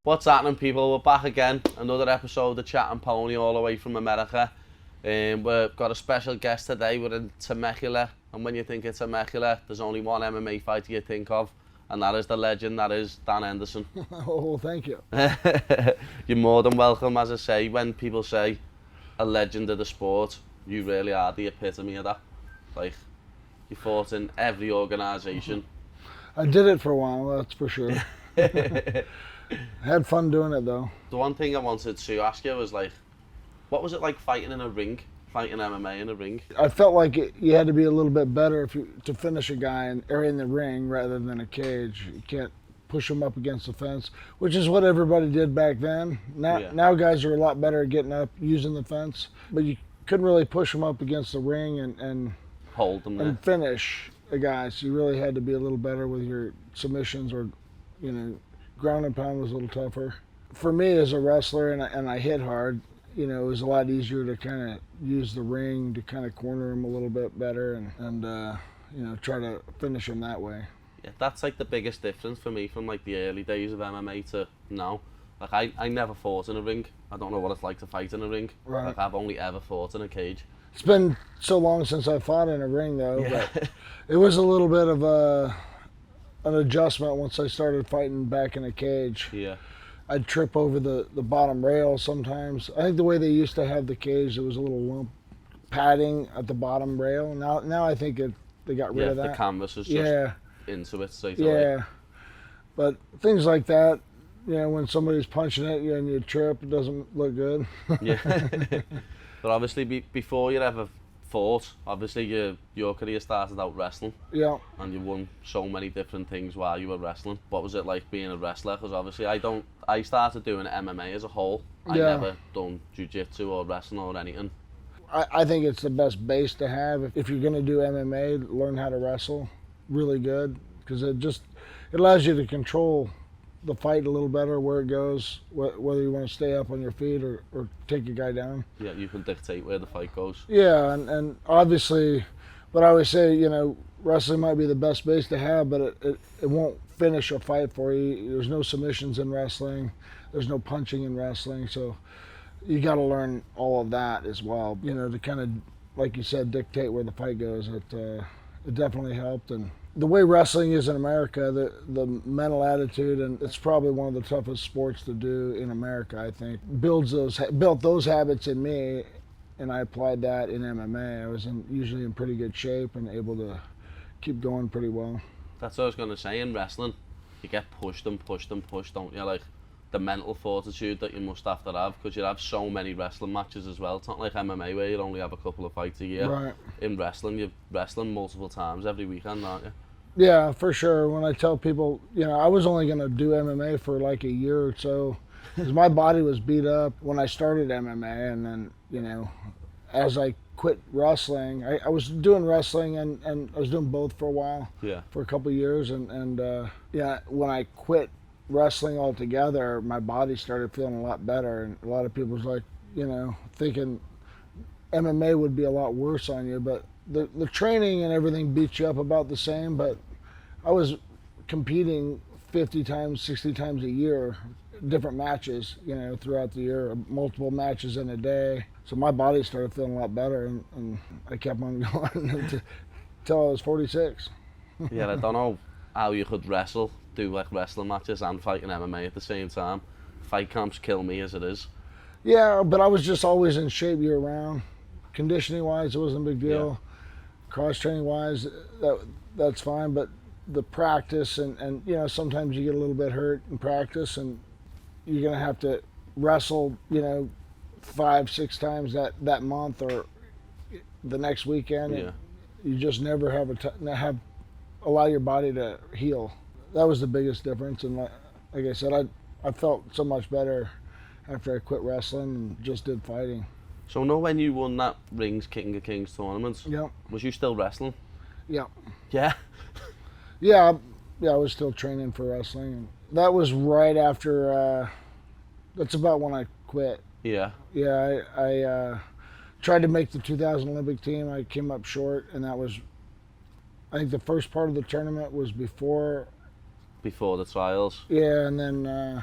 What's happening, people? We're back again. Another episode of Chat and Pony all the way from America. We've got a special guest today. We're in Temecula. And when you think it's Temecula, there's only one MMA fighter you think of. And that is the legend, that is Dan Henderson. Oh, thank you. You're more than welcome, as I say. When people say a legend of the sport, you really are the epitome of that. Like, you fought in every organisation. I did it for a while, that's for sure. Had fun doing it, though. The one thing I wanted to ask you was, like, what was it like fighting in a ring, fighting MMA in a ring? I felt like you had to be a little bit better to finish a guy in the ring rather than a cage. You can't push him up against the fence, which is what everybody did back then. Now guys are a lot better at getting up, using the fence, but you couldn't really push them up against the ring and hold them there and finish a guy. So you really had to be a little better with your submissions, or ground and pound was a little tougher. For me as a wrestler, and I hit hard, it was a lot easier to kind of use the ring to kind of corner him a little bit better and try to finish him that way. Yeah, that's like the biggest difference for me from like the early days of MMA to now. Like I never fought in a ring. I don't know what it's like to fight in a ring. Right. Like I've only ever fought in a cage. It's been so long since I fought in a ring though, Yeah. but it was a little bit of an adjustment once I started fighting back in a cage. Yeah. I'd trip over the bottom rail sometimes. I think the way they used to have the cage, there was a little lump padding at the bottom rail. Now I think they got rid of that. The canvas is just into it straight away. Yeah, but things like that, when somebody's punching at you and you trip, it doesn't look good. Yeah. But obviously, before you ever fought, obviously your career started out wrestling. Yeah. And you won so many different things while you were wrestling. What was it like being a wrestler? Because obviously I started doing MMA as a whole. I never done jiu-jitsu or wrestling or anything. I think it's the best base to have. If you're going to do MMA, learn how to wrestle really good, because it allows you to control the fight a little better, where it goes, whether you want to stay up on your feet or take a guy down. Yeah, you can dictate where the fight goes. Yeah, and obviously, but I always say, wrestling might be the best base to have, but it won't finish a fight for you. There's no submissions in wrestling. There's no punching in wrestling. So you got to learn all of that as well, to kind of, like you said, dictate where the fight goes. It definitely helped. And the way wrestling is in America, the mental attitude, and it's probably one of the toughest sports to do in America, I think, built those habits in me, and I applied that in MMA. I was usually in pretty good shape and able to keep going pretty well. That's what I was going to say. In wrestling, you get pushed and pushed and pushed, don't you? Like, the mental fortitude that you must have to have, because you have so many wrestling matches as well. It's not like MMA where you only have a couple of fights a year. Right. In wrestling, you're wrestling multiple times every weekend, aren't you? Yeah, for sure. When I tell people, I was only going to do MMA for like a year or so, because my body was beat up when I started MMA, and then, as I quit wrestling, I was doing wrestling and I was doing both for a while. Yeah. For a couple of years, and when I quit wrestling altogether, my body started feeling a lot better, and a lot of people was like, thinking MMA would be a lot worse on you, but the training and everything beats you up about the same. But I was competing 50 times, 60 times a year, different matches, throughout the year, multiple matches in a day. So my body started feeling a lot better, and I kept on going until I was 46. Yeah, I don't know how you could do like wrestling matches and fight in MMA at the same time. Fight camps kill me as it is. Yeah, but I was just always in shape year round. Conditioning wise, it wasn't a big deal. Yeah. Cross training wise, that's fine. But the practice and sometimes you get a little bit hurt in practice, and you're gonna have to wrestle 5-6 times that month or the next weekend. Yeah. You just never allow your body to heal. That was the biggest difference. And like I said, I felt so much better after I quit wrestling and just did fighting. So when you won that Rings King of Kings tournament, Yeah. was you still wrestling? Yeah. Yeah. Yeah, I was still training for wrestling. And that was right after, that's about when I quit. Yeah. Yeah, I tried to make the 2000 Olympic team. I came up short, and that was, I think the first part of the tournament was before the trials. Yeah, and then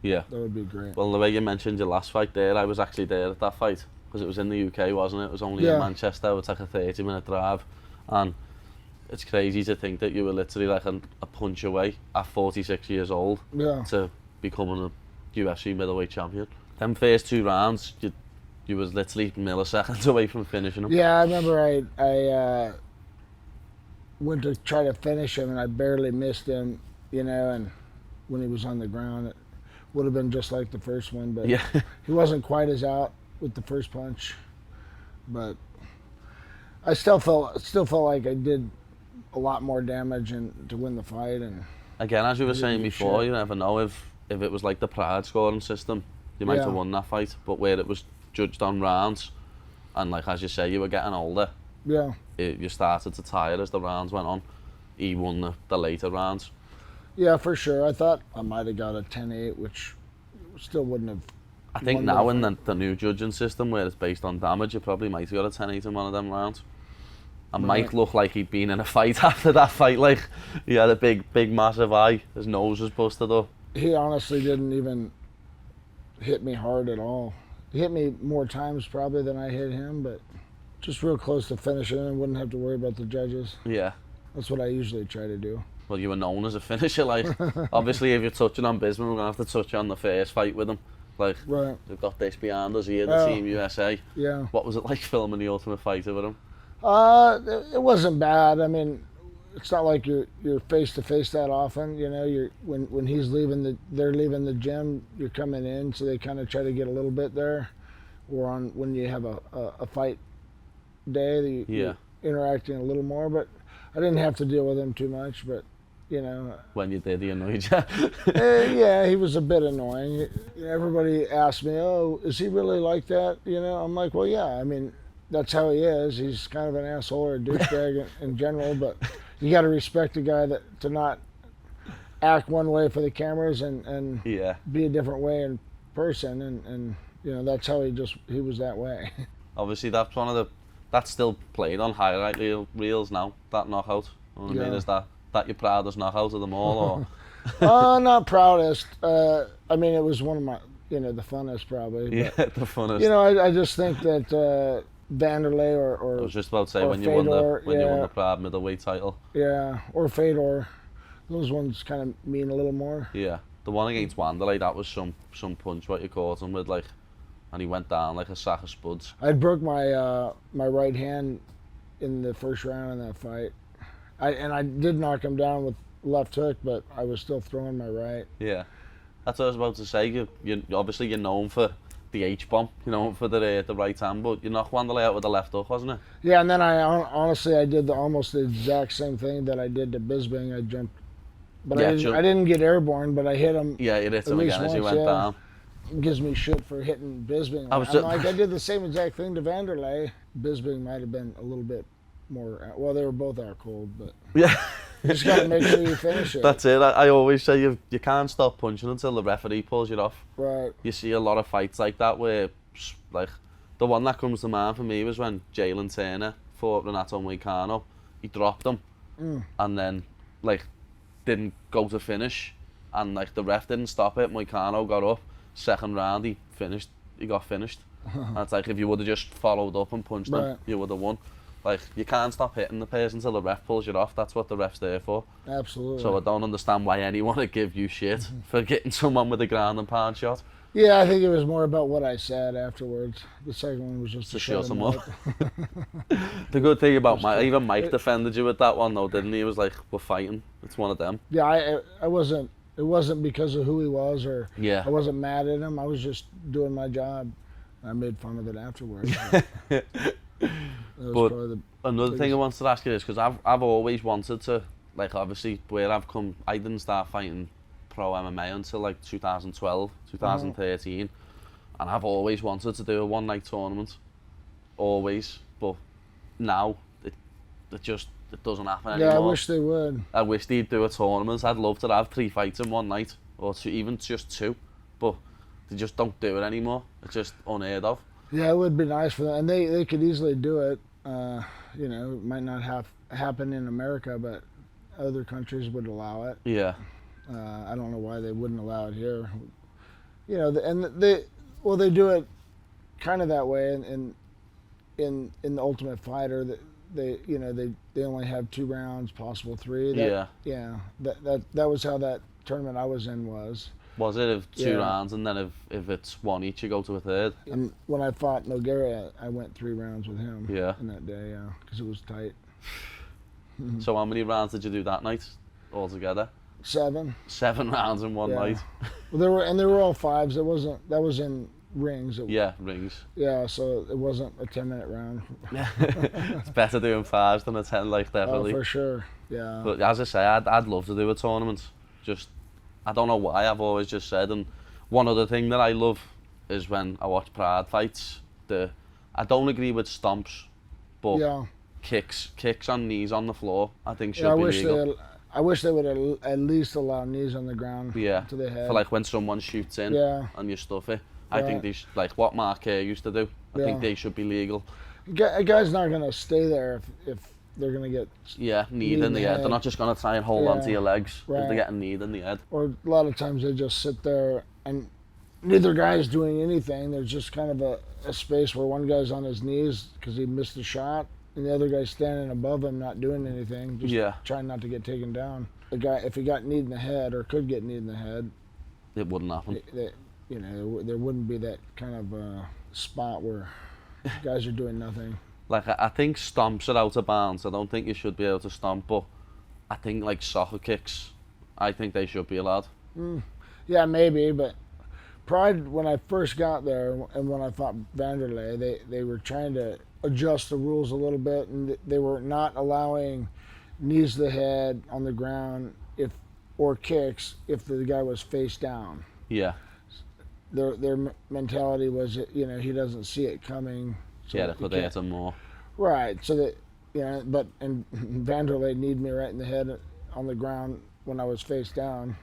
Yeah. That would be great. Well, the way you mentioned your last fight there, I was actually there at that fight because it was in the UK, wasn't it? It was only in Manchester. It's like a 30-minute drive, and it's crazy to think that you were literally like a punch away at 46 years old to becoming a UFC middleweight champion. Them first 2 rounds, you was literally milliseconds away from finishing him. Yeah, I remember I went to try to finish him and I barely missed him, you know, and when he was on the ground, it would have been just like the first one, but he wasn't quite as out with the first punch. But I still felt like I did a lot more damage to win the fight. And again, as you were saying before, you never know if it was like the Pride scoring system, you might have won that fight, but where it was judged on rounds, and like as you say, you were getting older. Yeah. You started to tire as the rounds went on. He won the later rounds. Yeah, for sure. I thought I might have got a 10-8, which still wouldn't have. I think now in the new judging system where it's based on damage, you probably might have got a 10-8 in one of them rounds. And Mike looked like he'd been in a fight after that fight. Like, he had a big, massive eye. His nose was busted up. He honestly didn't even hit me hard at all. He hit me more times probably than I hit him, but just real close to finishing and wouldn't have to worry about the judges. Yeah. That's what I usually try to do. Well, you were known as a finisher. Like, obviously, if you're touching on Bisping, we're going to have to touch on the first fight with him. Like, we've got this behind us here, the Team USA. Yeah. What was it like filming the Ultimate Fighter with him? It wasn't bad. I mean, it's not like you're face to face that often. You know, when he's leaving they're leaving the gym, you're coming in, so they kind of try to get a little bit there. Or when you have a fight day, you're interacting a little more. But I didn't have to deal with him too much. But you know, when you did, he annoyed you. Yeah, he was a bit annoying. Everybody asked me, "Oh, is he really like that?" You know, I'm like, "Well, yeah. I mean, that's how he is. He's kind of an asshole or a douchebag in general, but you got to respect a guy to not act one way for the cameras and be a different way in person, and you know, that's how he was that way." Obviously, that's still played on highlight reels now. That knockout. You know what I mean? Is that your proudest knockout of them all, or? Not proudest. I mean, it was one of my, the funnest probably. But, the funnest. You know, I just think that Vanderlei or I was just about to say when Fedor, you won the Pride middleweight title. Yeah, or Fedor. Those ones kind of mean a little more. Yeah, the one against Wanderlei, that was some punch what you caught him with, like, and he went down like a sack of spuds. I broke my my right hand in the first round in that fight. I did knock him down with left hook, but I was still throwing my right. Yeah, that's what I was about to say. You obviously you're known for the H-bomb, you know, for the right hand, but you knocked Wanderlei out with the left hook, wasn't it? Yeah, and then honestly I did almost the exact same thing that I did to Bisping. I jumped, but I didn't get airborne, but I hit him. Yeah, you hit him again as you went down. It gives me shit for hitting Bisping. I did the same exact thing to Vanderlei. Bisping might have been a little bit more. Well, they were both out cold, but yeah, you just got to make sure you finish it. That's it. I always say you can't stop punching until the referee pulls you off. Right. You see a lot of fights like that where, like, the one that comes to mind for me was when Jalen Turner fought Renato Moicano. He dropped him, and then like didn't go to finish, and like the ref didn't stop it. Moicano got up. Second round, he got finished. And it's like if you would have just followed up and punched him, you would have won. Like, you can't stop hitting the person until the ref pulls you off. That's what the ref's there for. Absolutely. So I don't understand why anyone would give you shit for getting someone with a ground and pound shot. Yeah, I think it was more about what I said afterwards. The second one was just to shut him up. The good thing about even Mike defended you with that one though, didn't he? He was like, we're fighting. It's one of them. Yeah, I wasn't. It wasn't because of who he was, or I wasn't mad at him. I was just doing my job. I made fun of it afterwards. But another thing I wanted to ask you is, because I've always wanted to, like, obviously where I've come, I didn't start fighting pro MMA until like 2012, 2013, and I've always wanted to do a one-night tournament, always. But now it doesn't happen anymore. Yeah, I wish they would. I wish they'd do a tournament. I'd love to have 3 fights in one night, or even just 2, but they just don't do it anymore. It's just unheard of. Yeah, it would be nice for them, and they could easily do it. You know, it might not happen in America, but other countries would allow it. Yeah. I don't know why they wouldn't allow it here. you know, they do it kind of that way in the Ultimate Fighter, that they only have 2 rounds, possible 3. That was how that tournament I was in was. Was it if 2 rounds, and then if it's 1 each, you go to a third? And when I fought Nogueira, I went 3 rounds with him. Yeah. In that day, because it was tight. So how many rounds did you do that night altogether? 7. 7 rounds in one night. Well, they were all 5s. That was in rings. Rings. Yeah, so it wasn't a 10-minute round. It's better doing 5s than a 10, like, definitely. Oh, for sure. Yeah. But as I say, I'd love to do a tournament. Just, I don't know why, I've always just said. And one other thing that I love is when I watch Pride fights. I don't agree with stomps, but kicks on knees on the floor, I think should be legal. I wish they would at least allow knees on the ground to the head. For like when someone shoots in and you stuff it. I think they should, like what Mark Kerr used to do, I think they should be legal. A guy's not going to stay there if they're going to get kneed in the head. They're not just going to try and hold onto your legs if they're getting kneed in the head. Or a lot of times they just sit there and neither guy's doing anything. There's just kind of a space where one guy's on his knees because he missed a shot, and the other guy's standing above him not doing anything, just trying not to get taken down. The guy, if he got kneed in the head or could get kneed in the head, it wouldn't happen. There wouldn't be that kind of spot where guys are doing nothing. Like, I think stomps are out of bounds. I don't think you should be able to stomp, but I think like soccer kicks, I think they should be allowed. Yeah, maybe, but Pride, when I first got there and when I fought Vanderlei, they were trying to adjust the rules a little bit, and they were not allowing knees to the head on the ground or kicks if the guy was face down. Yeah. Their mentality was that, he doesn't see it coming. So they could hit him more. Right. So that, and Vanderlei kneed me right in the head on the ground when I was face down.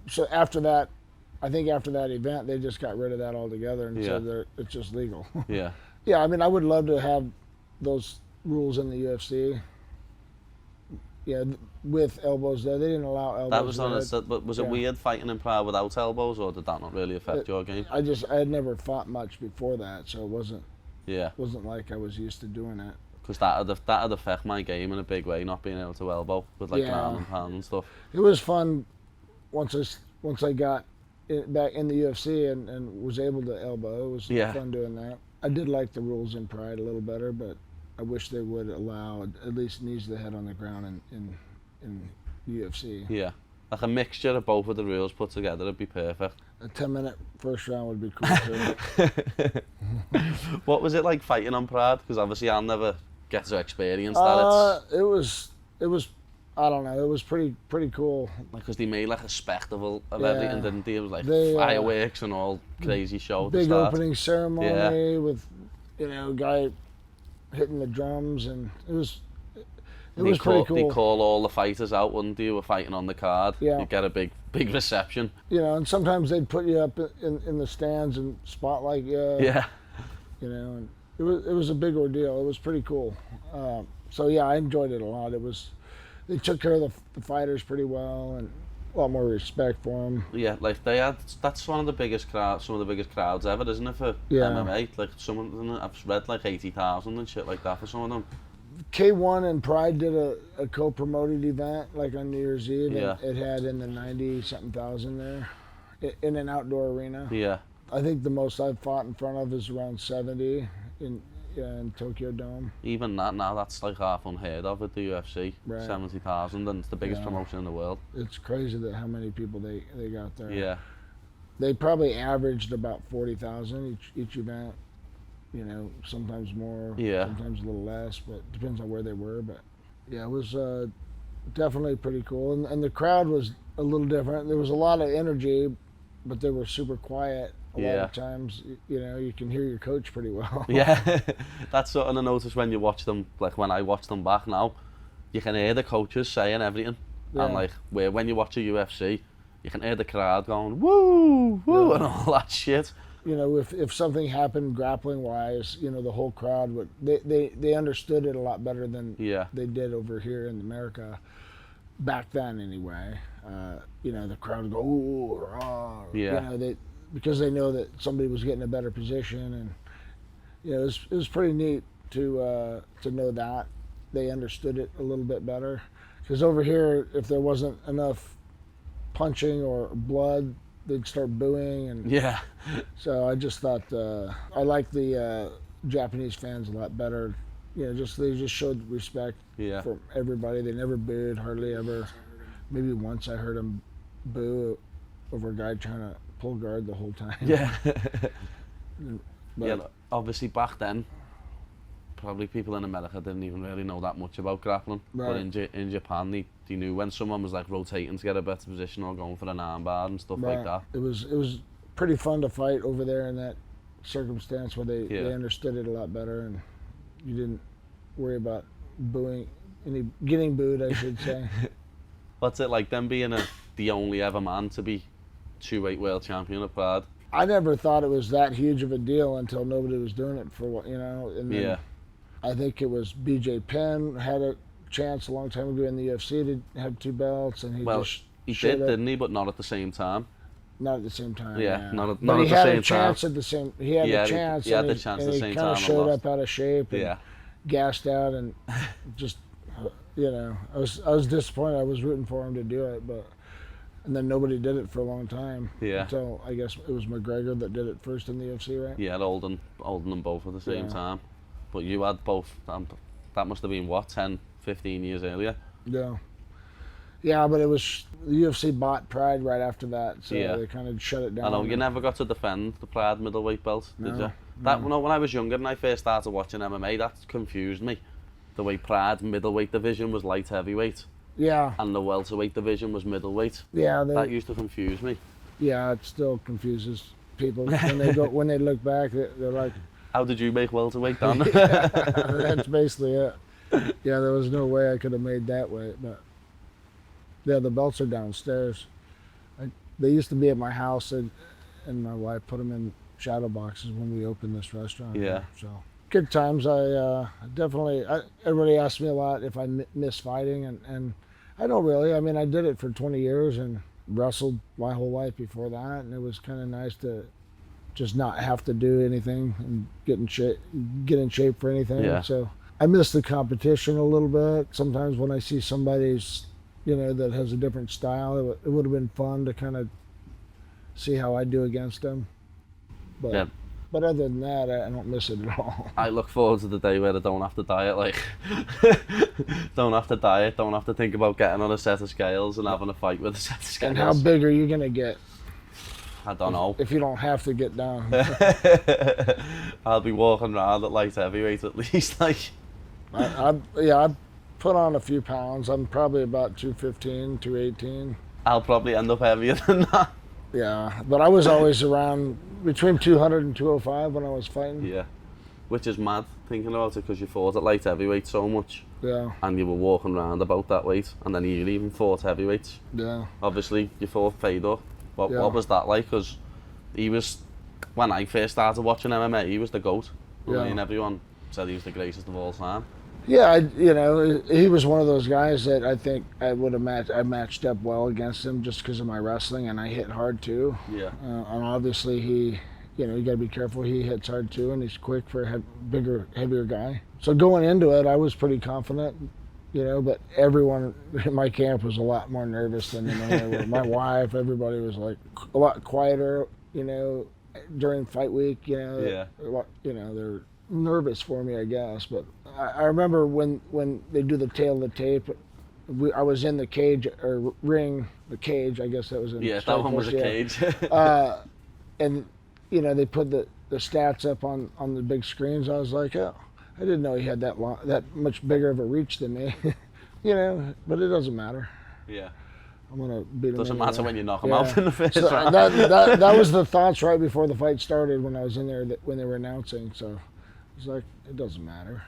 So after that, I think after that event, they just got rid of that altogether and said it's just legal. Yeah. Yeah, I mean, I would love to have those rules in the UFC. Yeah, with elbows there. They didn't allow elbows. That was honest, but was it weird fighting in Pride without elbows, or did that not really affect your game? I had never fought much before that, so it wasn't like I was used to doing it. Because that'd affect my game in a big way, not being able to elbow with like ground and pound and stuff. It was fun once I got back in the UFC and was able to elbow. It was fun doing that. I did like the rules in Pride a little better, but I wish they would allow at least knees to the head on the ground in UFC. Yeah, like a mixture of both of the rules put together would be perfect. A 10-minute first round would be cool too. What was it like fighting on Pride? Because obviously I'll never get to experience that. It was. I don't know. It was pretty cool. Because they made like a spectacle of everything, didn't they? It was like fireworks and all crazy show. Big opening ceremony with, guy hitting the drums, and it was pretty cool. They call all the fighters out, wouldn't they? Who were fighting on the card. Yeah. You get a big reception. And sometimes they'd put you up in the stands and spotlight you. Yeah. And it was a big ordeal. It was pretty cool. So yeah, I enjoyed it a lot. They took care of the fighters pretty well, and a lot more respect for them. Yeah, like that's one of the biggest crowds, some of the biggest crowds ever, isn't it, for MMA? Like I've read like 80,000 and shit like that for some of them. K1 and Pride did a co-promoted event like on New Year's Eve. Yeah. And it had in the 90-something thousand there in an outdoor arena. Yeah. I think the most I've fought in front of is around 70 in Tokyo Dome. Even that now, that's like half unheard of at the UFC. Right. 70,000, and it's the biggest promotion in the world. It's crazy that how many people they got there. Yeah. They probably averaged about 40,000 each event. Sometimes more, sometimes a little less, but it depends on where they were. But yeah, it was definitely pretty cool. And the crowd was a little different. There was a lot of energy, but they were super quiet. A lot of times, you can hear your coach pretty well. Yeah, that's something I noticed when you watch them, like when I watch them back now, you can hear the coaches saying everything. And like, when you watch a UFC, you can hear the crowd going, woo, woo, and all that shit. If something happened grappling wise, the whole crowd would they understood it a lot better than they did over here in America back then anyway. The crowd would go, ooh, rah. because they know that somebody was getting a better position, and it was pretty neat to know that they understood it a little bit better. Because over here, if there wasn't enough punching or blood, they'd start booing, and Yeah. so I just thought I liked the Japanese fans a lot better. They just showed respect Yeah. for everybody. They never booed, hardly ever. Maybe once I heard them boo over a guy trying to pull guard the whole time. Yeah. But, Yeah, obviously back then, probably people in America didn't even really know that much about grappling. Right. But in Japan, they knew when someone was like rotating to get a better position or going for an armbar and stuff like that. It was pretty fun to fight over there in that circumstance where they understood it a lot better, and you didn't worry about getting booed, I should say. What's it like then being the only ever man to be 2-weight world champion at Pride? I never thought it was that huge of a deal until nobody was doing it for what, and then I think it was BJ Penn had a chance a long time ago in the UFC to have 2 belts, and he did, didn't he? But not at the same time. Not at the same time. Yeah, not at the same time. But he had a chance at the same. He had a chance. He had the chance at the same time. He kind of showed up out of shape and gassed out, and just I was disappointed. I was rooting for him to do it, and then nobody did it for a long time. Yeah. Until I guess it was McGregor that did it first in the UFC, right? Yeah, holding them both at the same time. But you had both. That must have been what, 10, 15 years earlier. Yeah. Yeah, but it was the UFC bought Pride right after that, so they kind of shut it down. I know you never got to defend the Pride middleweight belt, did you? When I was younger and I first started watching MMA, that confused me. The way Pride middleweight division was light heavyweight. Yeah. And the welterweight division was middleweight. Yeah. That used to confuse me. Yeah, it still confuses people when they look back. They're like, "How did you make welterweight, Dan?" That's basically it. Yeah, there was no way I could have made that weight, but yeah, the belts are downstairs. They used to be at my house, and my wife put them in shadow boxes when we opened this restaurant. Yeah. So good times. Everybody asks me a lot if I miss fighting, and I don't really. I mean, I did it for 20 years and wrestled my whole life before that, and it was kind of nice to just not have to do anything and get in shape for anything. Yeah. So I miss the competition a little bit. Sometimes when I see somebody's, that has a different style, it would have been fun to kind of see how I do against them. But but other than that, I don't miss it at all. I look forward to the day where I don't have to diet, don't have to think about getting on a set of scales and having a fight with a set of scales. And how big are you gonna get? I don't know. If you don't have to get down. I'll be walking around at light heavyweight at least, I put on a few pounds. I'm probably about 215, 218. I'll probably end up heavier than that. Yeah, but I was always around between 200 and 205 when I was fighting. Yeah, which is mad thinking about it, because you fought at light heavyweight so much. Yeah. And you were walking around about that weight, and then you even fought heavyweights. Yeah. Obviously, you fought Fedor. What was that like? Because he was, when I first started watching MMA, he was the GOAT. I mean, everyone said he was the greatest of all time. Yeah, he was one of those guys that I think I would have matched up well against him just because of my wrestling, and I hit hard too. Yeah. And obviously you got to be careful. He hits hard too, and he's quick for a bigger, heavier guy. So going into it, I was pretty confident, but everyone in my camp was a lot more nervous than they were. My wife, everybody was like a lot quieter, during fight week, Yeah. They're nervous for me, I guess. But I remember when they do the tail of the tape, I was in the cage, or ring, the cage, I guess that was in that one was a cage. And, they put the stats up on the big screens. I was like, oh, I didn't know he had that much bigger of a reach than me. But it doesn't matter. Yeah. I'm going to beat him. Doesn't matter when you knock him out in the first round. That was the thoughts right before the fight started when I was in there, when they were announcing. So it's like, it doesn't matter.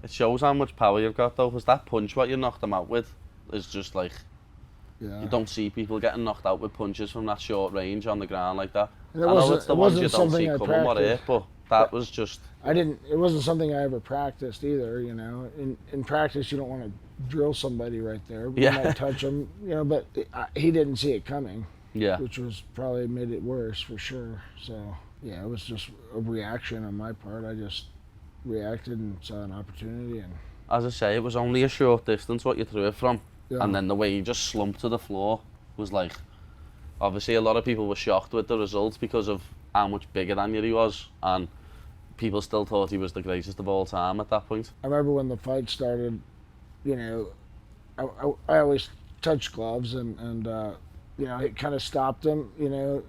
It shows how much power you've got, though, because that punch what you knocked him out with is just like, you don't see people getting knocked out with punches from that short range on the ground like that. And it wasn't something I practiced. But that was just... It wasn't something I ever practiced either, In practice, you don't want to drill somebody right there. You might touch him, but he didn't see it coming. Yeah. which was probably made it worse for sure. So yeah, it was just a reaction on my part. I just reacted and saw an opportunity, and As I say, it was only a short distance what you threw it from. yeah. And then the way he just slumped to the floor was like, obviously a lot of people were shocked with the results because of how much bigger than you he was, and people still thought he was the greatest of all time at that point. I remember when the fight started, you know, I always touch gloves, and you know, it kind of stopped him. You know,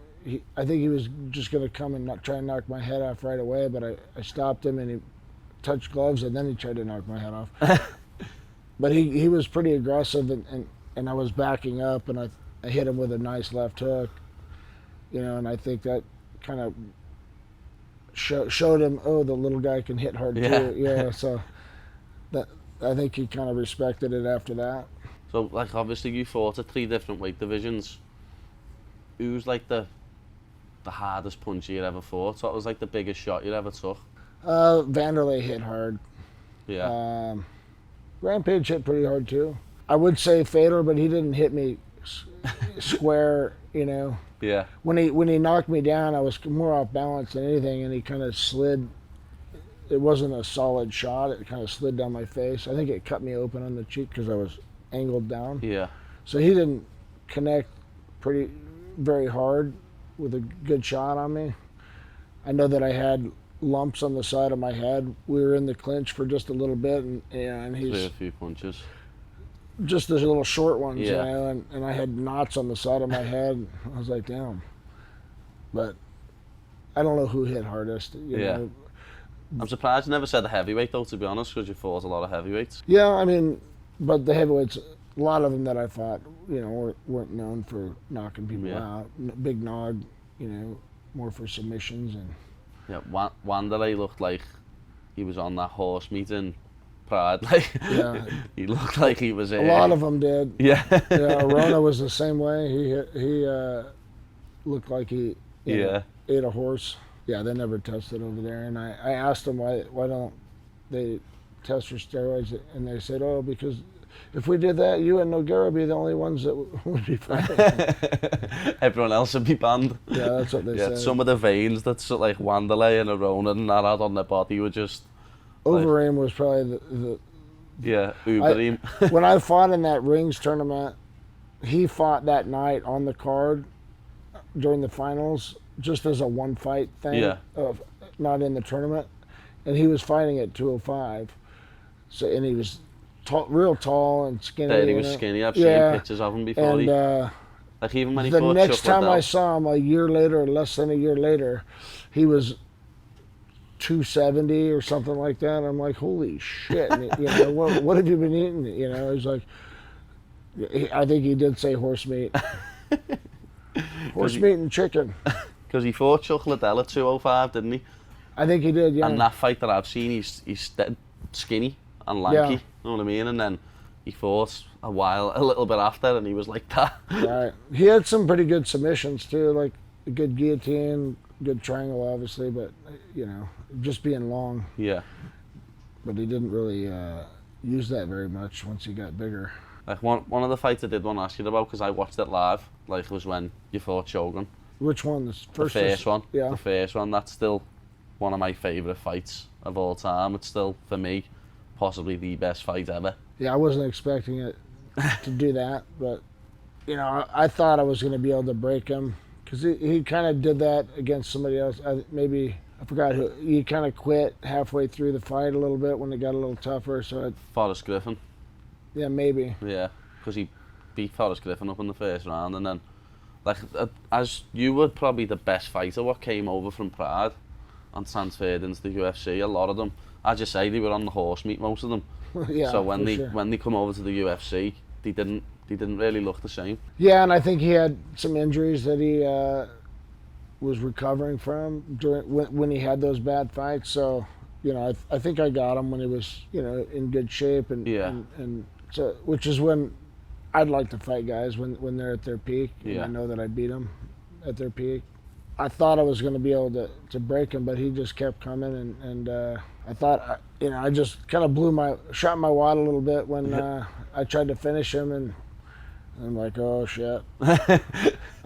I think he was just going to come and try and knock my head off right away, but I stopped him, and he touched gloves, and then he tried to knock my head off. But he was pretty aggressive, and I was backing up, and I hit him with a nice left hook, you know, and I think that kind of showed him, oh, the little guy can hit hard too. Yeah, so that I think he kind of respected it after that. So, like, obviously you fought at 3 different weight divisions. Who's like the hardest puncher you ever fought? What was like the biggest shot you ever took? Vanderlei hit hard. Yeah. Rampage hit pretty hard too. I would say Fedor, but he didn't hit me square, you know. Yeah. When he knocked me down, I was more off balance than anything, and he kind of slid. It wasn't a solid shot. It kind of slid down my face. I think it cut me open on the cheek because I was angled down. Yeah. So he didn't connect very hard with a good shot on me. I know that I had lumps on the side of my head. We were in the clinch for just a little bit, and he's Threw a few punches. just those little short ones, Yeah. you know, and I had knots on the side of my head. I was like, damn. But I don't know who hit hardest. You know. I'm surprised you never said the heavyweight though, to be honest, because you fought a lot of heavyweights. Yeah, I mean, but the heavyweights, a lot of them that I fought, you know, weren't known for knocking people out. Big Nog, you know, more for submissions. And Yeah, Wanderlei looked like he was on that horse meat in Pride. Like, yeah, he looked like he was. a lot of them did. Yeah. Yeah, Rona was the same way. He looked like he ate a horse. Yeah, they never tested over there, and I asked them why don't they test for steroids, and they said, oh, because if we did that, you and Nogueira would be the only ones that would be fighting. Everyone else would be banned. Yeah, that's what they said. Some of the veins that's like Wanderlei and Arona and that had on their body were just. Overeem was probably the Ubereem. when I fought in that rings tournament, he fought that night on the card during the finals, just as a one fight thing, not in the tournament, and he was fighting at 205. So, and he was real tall and skinny. Yeah, he was skinny. I've seen pictures of him before. And like even when he the fought next Chuck time Liddell. I saw him, a year later, or less than a year later, he was 270 or something like that. I'm like, holy shit! And, you know, what have you been eating? You know, he's like, I think he did say horse meat, horse meat and chicken. Because he fought Chuck Liddell at 205, didn't he? I think he did, yeah. And that fight that I've seen, he's dead skinny and lanky. You know what I mean? And then he fought a little bit after, and he was like that. Right. He had some pretty good submissions too, like a good guillotine, good triangle, obviously, but you know, just being long. Yeah. But he didn't really use that very much once he got bigger. Like one of the fights I did want to ask you about, because I watched it live, like, was when you fought Shogun. Which one? The first one. Yeah. The first one. That's still one of my favourite fights of all time. It's still, for me, possibly the best fight ever. Yeah, I wasn't expecting it to do that, but you know, I thought I was going to be able to break him, because he kind of did that against somebody else. I forgot who. He kind of quit halfway through the fight a little bit when it got a little tougher. So Forrest Griffin. Yeah, maybe. Yeah, because he beat Forrest Griffin up in the first round, and then, like, as you were probably the best fighter what came over from Pride and transferred into the UFC. A lot of them, as you say, they were on the horse meat, most of them. Yeah. So when they come over to the UFC, they didn't really look the same. Yeah, and I think he had some injuries that he was recovering from when he had those bad fights. So, you know, I think I got him when he was, you know, in good shape, and so, which is when I'd like to fight guys when they're at their peak. And I know that I beat them at their peak. I thought I was going to be able to break him, but he just kept coming, and I thought, you know, I just kind of shot my wad a little bit when I tried to finish him, and I'm like, oh shit.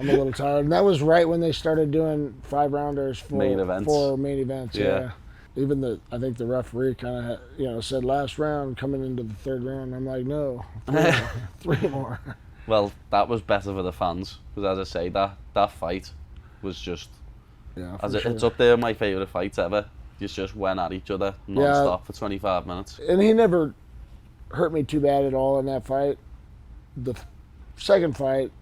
I'm a little tired. And that was right when they started doing 5-rounders for Main events. For main events. Yeah. Even I think the referee kind of said last round coming into the 3rd round. I'm like, no, 3 more. Well, that was better for the fans because, as I say, that fight was just it's up there my favourite fights ever. You just went at each other non-stop for 25 minutes. And he never hurt me too bad at all in that fight. The second fight,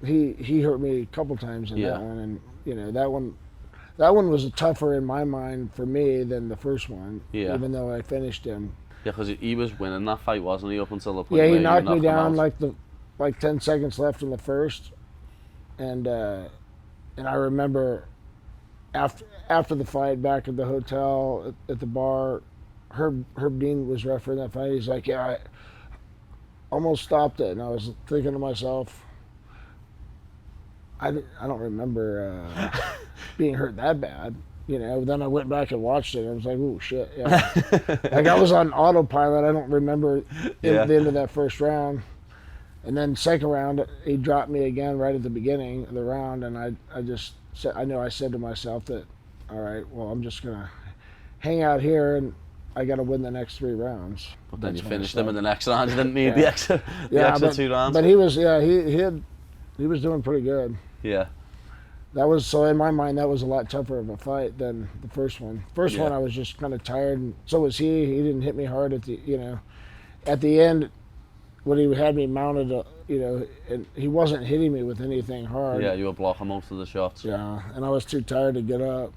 he hurt me a couple times in that one, and that one was tougher in my mind for me than the first one. Yeah. Even though I finished him. Yeah, because he was winning that fight, wasn't he? Up until the point where he knocked me down like 10 seconds left in the first, and I remember after the fight back at the hotel at the bar, Herb Dean was refereeing that fight. He's like, I almost stopped it, and I was thinking to myself, I don't remember being hurt that bad. Then I went back and watched it, and I was like, oh, shit, yeah. Like, I was on autopilot. I don't remember the end of that first round. And then second round, he dropped me again right at the beginning of the round, and I just said, I said to myself that, all right, well, I'm just going to hang out here, and I got to win the next 3 rounds. But then you finished them in the next round. You didn't need the extra 2 rounds. But he was, he was doing pretty good. Yeah. That was, so in my mind, that was a lot tougher of a fight than the first one. First one, I was just kind of tired, and so was he. He didn't hit me hard at the end when he had me mounted, and he wasn't hitting me with anything hard. Yeah, you were blocking most of the shots. Yeah, and I was too tired to get up.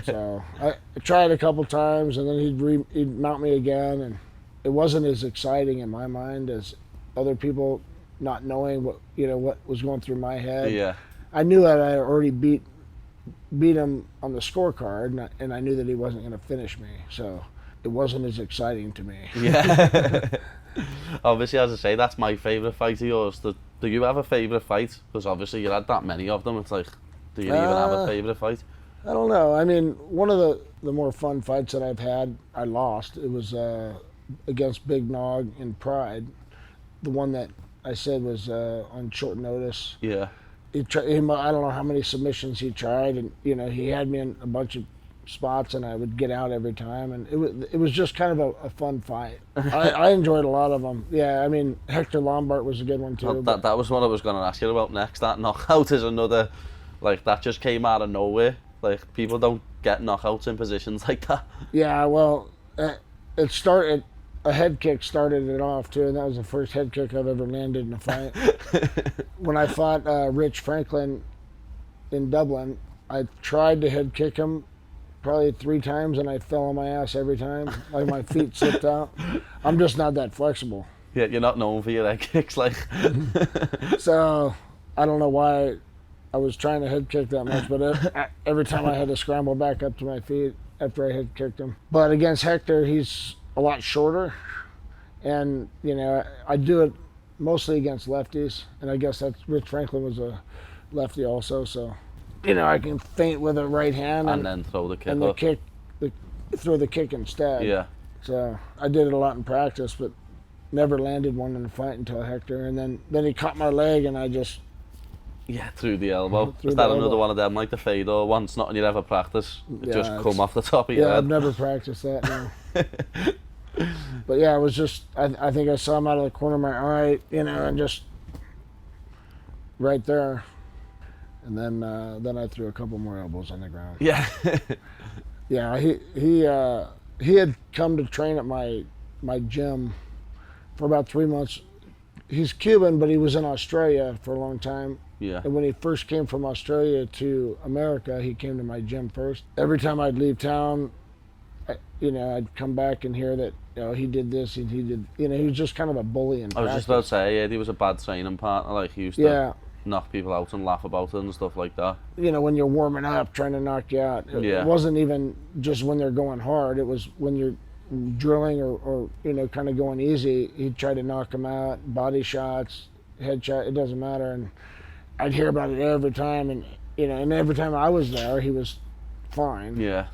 So I tried a couple times, and then he'd mount me again, and it wasn't as exciting in my mind as other people not knowing what was going through my head. Yeah. I knew that I had already beat him on the scorecard, and I knew that he wasn't going to finish me, so it wasn't as exciting to me. Yeah. Obviously, as I say, that's my favourite fight of yours. Do you have a favourite fight? Because obviously you had that many of them. It's like, do you even have a favourite fight? I don't know. I mean, one of the more fun fights that I've had, I lost. It was against Big Nog in Pride. The one that I said was on short notice. Yeah. I don't know how many submissions he tried, and he had me in a bunch of spots, and I would get out every time, and it was just kind of a fun fight. I enjoyed a lot of them. Yeah, I mean, Hector Lombard was a good one too. Well, that was what I was going to ask you about next. That knockout is another, like, that just came out of nowhere. Like, people don't get knockouts in positions like that. Yeah, well, it started. A head kick started it off too, and that was the first head kick I've ever landed in a fight. When I fought Rich Franklin in Dublin, I tried to head kick him probably 3 times, and I fell on my ass every time. Like, my feet slipped out. I'm just not that flexible. Yeah, you're not known for your head kicks, like. So I don't know why I was trying to head kick that much, but every time I had to scramble back up to my feet after I head kicked him. But against Hector, he's a lot shorter, and I do it mostly against lefties, and I guess that's Rich Franklin was a lefty also, so I can feint with a right hand and then throw the kick and up. Throw the kick instead. Yeah. So I did it a lot in practice, but never landed one in the fight until Hector, and then he caught my leg, and I just through the elbow. Is that another one of them, like the Fedor one? It's not you ever practice. It just come off the top of your head. I've never practiced that, no. But yeah, it was just, I think I saw him out of the corner of my eye, and just right there. And then I threw a couple more elbows on the ground. Yeah. Yeah, he had come to train at my gym for about 3 months. He's Cuban, but he was in Australia for a long time. Yeah. And when he first came from Australia to America, he came to my gym first. Every time I'd leave town, I'd come back and hear that he did this and he did. He was just kind of a bully in practice. I was just about to say, he was a bad training partner. Like, he used to knock people out and laugh about it and stuff like that. When you're warming up, trying to knock you out. It wasn't even just when they're going hard. It was when you're drilling or kind of going easy. He'd try to knock them out, body shots, head shot. It doesn't matter. And I'd hear about it every time, and every time I was there, he was fine. Yeah.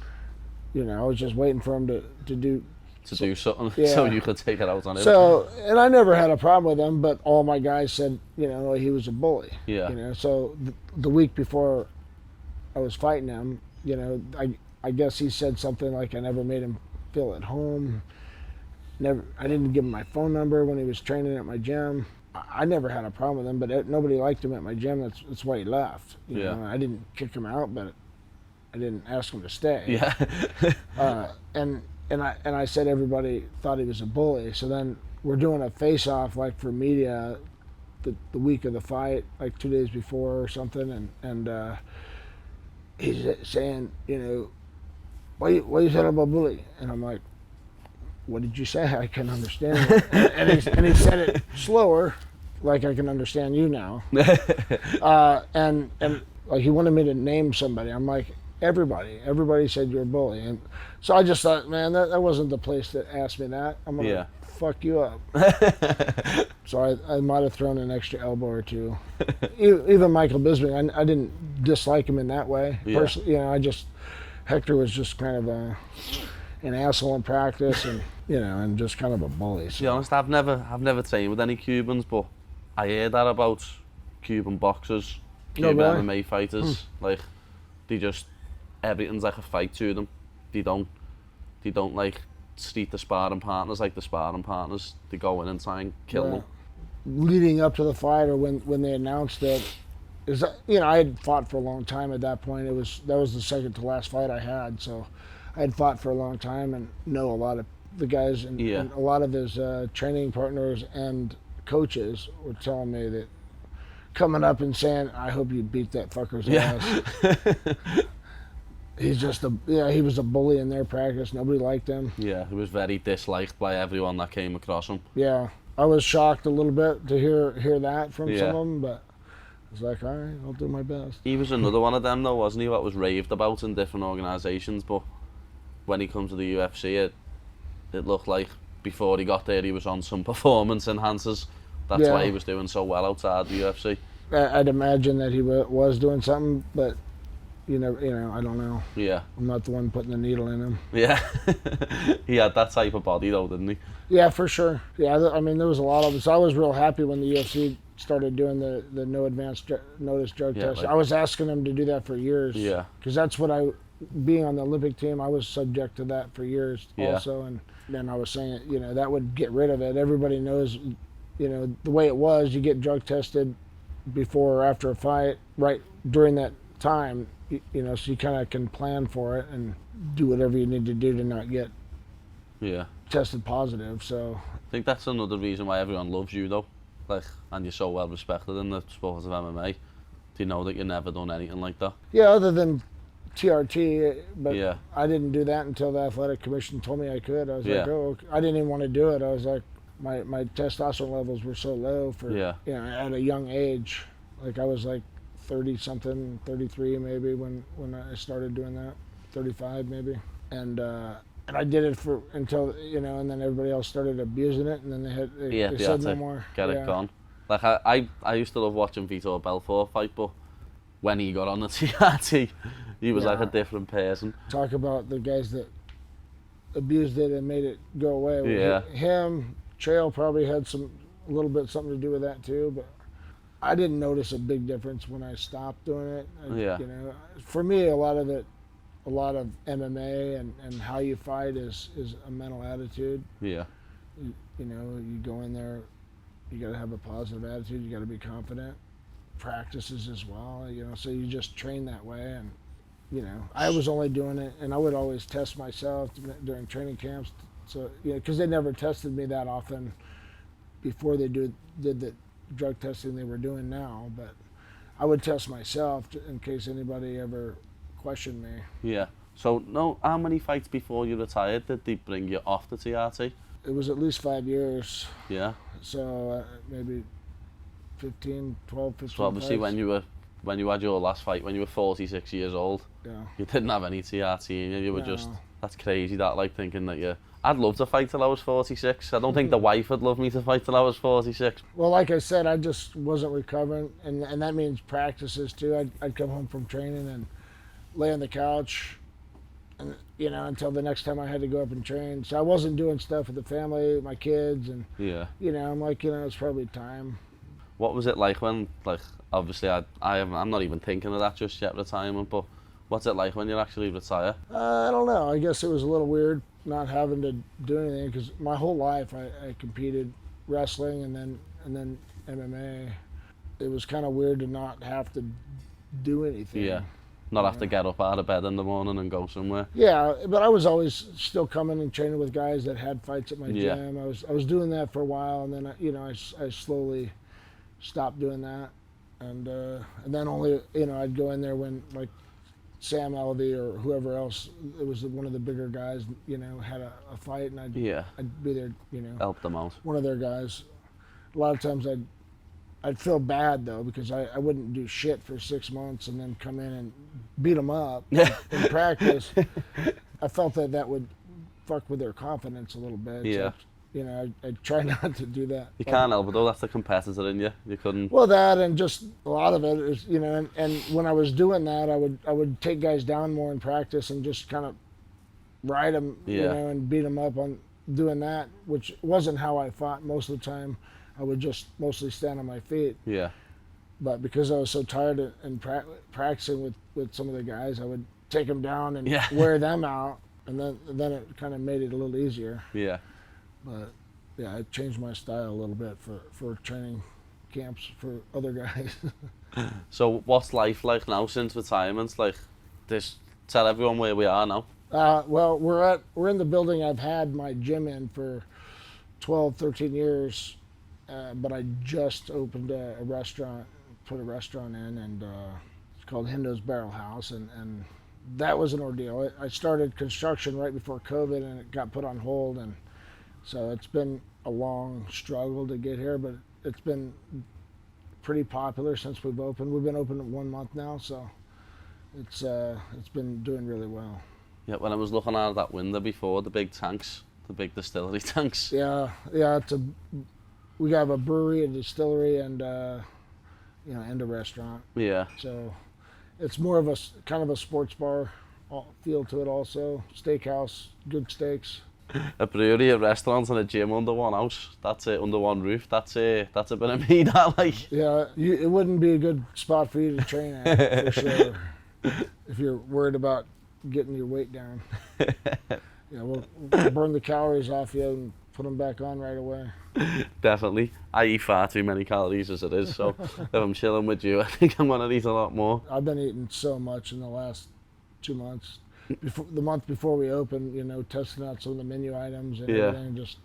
I was just waiting for him to to do something Yeah. so you could take it out on him. So, and I never had a problem with him, but all my guys said, you know, he was a bully. Yeah. You know, so the week before I was fighting him, you know, I guess he said something like I never made him feel at home. I didn't give him my phone number when he was training at my gym. I never had a problem with him, but nobody liked him at my gym. That's why he left. You know? I didn't kick him out, but I didn't ask him to stay. Yeah. And I said everybody thought he was a bully. So then we're doing a face-off like for media the week of the fight, like 2 days before or something, and he's saying, you know, why you said I'm a bully? And I'm like, what did you say? I can understand it. and he said it slower, like I can understand you now. And like he wanted me to name somebody. I'm like, everybody said you're a bully. And so I just thought, man, that wasn't the place to ask me that. I'm gonna fuck you up. So I might have thrown an extra elbow or two. Even Michael Bisping, I didn't dislike him in that way. Personally, you know, Hector was just kind of an asshole in practice, and you know, and just kind of a bully. So. To be honest, I've never trained with any Cubans, but I hear that about Cuban boxers, Cuban MMA fighters. Like, they just, everything's like a fight to them. They don't like treat the sparring partners like the sparring partners. They go in and try and kill them. Leading up to the fight, or when they announced it, you know, I had fought for a long time at that point. That was the second to last fight I had, so I had fought for a long time and know a lot of the guys, and a lot of his training partners and coaches were telling me that, coming up and saying, I hope you beat that fucker's ass. He's just he was a bully in their practice. Nobody liked him. Yeah, he was very disliked by everyone that came across him. Yeah, I was shocked a little bit to hear that from some of them, but I was like, all right, I'll do my best. He was another one of them though, wasn't he, that was raved about in different organisations, but when he comes to the UFC, it looked like before he got there he was on some performance enhancers. That's why he was doing so well outside the UFC. I'd imagine that he was doing something, but you know, I don't know. Yeah. I'm not the one putting the needle in him. Yeah. He had that type of body though, didn't he? Yeah, for sure. Yeah, I mean, there was a lot of us. I was real happy when the UFC started doing the no advance notice drug test. I was asking them to do that for years. Yeah. Because that's what being on the Olympic team, I was subject to that for years also. And then I was saying, you know, that would get rid of it. Everybody knows, you know, the way it was, you get drug tested before or after a fight, right during that time, you know, so you kind of can plan for it and do whatever you need to do to not get tested positive. So I think that's another reason why everyone loves you though, like, and you're so well respected in the sport of MMA. Do you know that you've never done anything like that? Yeah, other than TRT, but I didn't do that until the athletic commission told me I could. I was like, oh, I didn't even want to do it. I was like, my testosterone levels were so low for, you know, at a young age. Like I was like 30 something, 33 maybe when I started doing that, 35 maybe. And I did it until, you know, and then everybody else started abusing it, and then they said no more. Get it gone. Like I used to love watching Vitor Belfort fight, but when he got on the TRT, he was like a different person. Talk about the guys that abused it and made it go away. Yeah. Him, Trail probably had a little bit something to do with that too, but I didn't notice a big difference when I stopped doing it. You know, for me, a lot of MMA and how you fight is a mental attitude. Yeah. You know, you go in there, you got to have a positive attitude. You got to be confident. Practices as well, you know, so you just train that way. And you know, I was only doing it, and I would always test myself during training camps. So you know, because they never tested me that often before they did the drug testing they were doing now. But I would test myself in case anybody ever questioned me. Yeah. So how many fights before you retired did they bring you off the TRT? It was at least 5 years. Yeah. So maybe 12, 15 So obviously fights. when you had your last fight, when you were 46 years old, you didn't have any TRT in you. You were just, that's crazy, that, like, thinking that I'd love to fight till I was 46. I don't think the wife would love me to fight till I was 46. Well, like I said, I just wasn't recovering, and that means practices too. I'd come home from training and lay on the couch, and you know, until the next time I had to go up and train. So I wasn't doing stuff with the family, my kids, and Yeah. you know, I'm like, you know, it's probably time. What was it like when, like, obviously I'm not even thinking of that just yet, retirement, but what's it like when you actually retire? I don't know. I guess it was a little weird not having to do anything because my whole life I competed wrestling and then MMA. It was kind of weird to not have to do anything. Yeah. Not have to get up out of bed in the morning and go somewhere. Yeah, but I was always still coming and training with guys that had fights at my Yeah. gym. I was doing that for a while, and then I slowly stopped doing that, and then only I'd go in there when like Sam Elvey or whoever else, it was one of the bigger guys, had a fight, and I'd be there, Help them out. one of their guys. A lot of times I'd feel bad though because I wouldn't do shit for 6 months and then come in and beat them up in practice. I felt that would fuck with their confidence a little bit. Yeah. So, I try not to do that. You can't help it though, that's the competitor in you. You couldn't. Well, that and just a lot of it is, and when I was doing that, I would take guys down more in practice and just kind of ride them, and beat them up on doing that, which wasn't how I fought most of the time. I would just mostly stand on my feet. Yeah. But because I was so tired and practicing with some of the guys, I would take them down and wear them out, and then it kind of made it a little easier. Yeah. But yeah, I changed my style a little bit for training camps for other guys. So what's life like now since retirement? Like, just tell everyone where we are now. Well, we're in the building I've had my gym in for 12, 13 years, but I just opened a restaurant, put a restaurant in, and it's called Hendo's Barrel House, and that was an ordeal. I started construction right before COVID, and it got put on hold, and so it's been a long struggle to get here, but it's been pretty popular since we've opened. We've been open 1 month now, so it's been doing really well. Yeah, when I was looking out of that window before, the big tanks, the big distillery tanks. Yeah, we have a brewery, a distillery, and and a restaurant. Yeah. So it's more of a kind of a sports bar feel to it also. Steakhouse, good steaks. A brewery, a restaurant, and a gym under one house. That's it, under one roof. That's a bit of me, that, like. Yeah, it wouldn't be a good spot for you to train at, for sure. If you're worried about getting your weight down. We'll burn the calories off you and put them back on right away. Definitely. I eat far too many calories as it is, so if I'm chilling with you, I think I'm going to eat a lot more. I've been eating so much in the last 2 months. The month before we opened, testing out some of the menu items and everything, just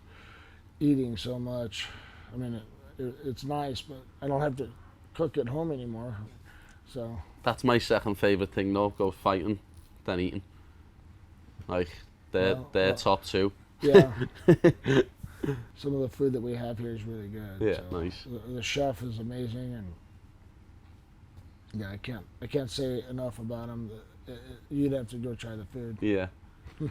eating so much. I mean, it's nice, but I don't have to cook at home anymore. So that's my second favourite thing though, go fighting, then eating. Like, they're top two. Yeah. Some of the food that we have here is really good. Yeah, so nice. The chef is amazing, and yeah, I can't say enough about him. You'd have to go try the food. Yeah.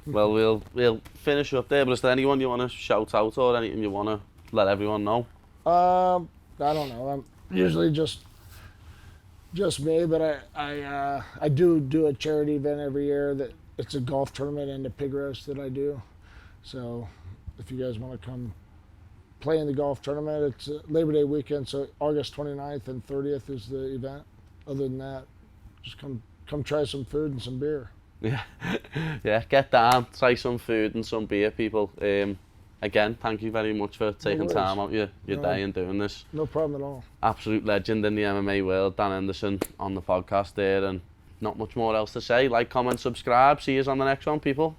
Well, we'll finish up there, but is there anyone you want to shout out or anything you want to let everyone know? I don't know. I'm usually just me, but I do a charity event every year. That it's a golf tournament and a pig roast that I do. So if you guys want to come play in the golf tournament, it's Labor Day weekend, so August 29th and 30th is the event. Other than that, just come try some food and some beer. Yeah. Yeah, get down, try some food and some beer, people. Again, thank you very much for taking time out your day and doing this. No problem at all. Absolute legend in the MMA world, Dan Henderson, on the podcast there, and not much more else to say. Like, comment, subscribe. See you on the next one, people.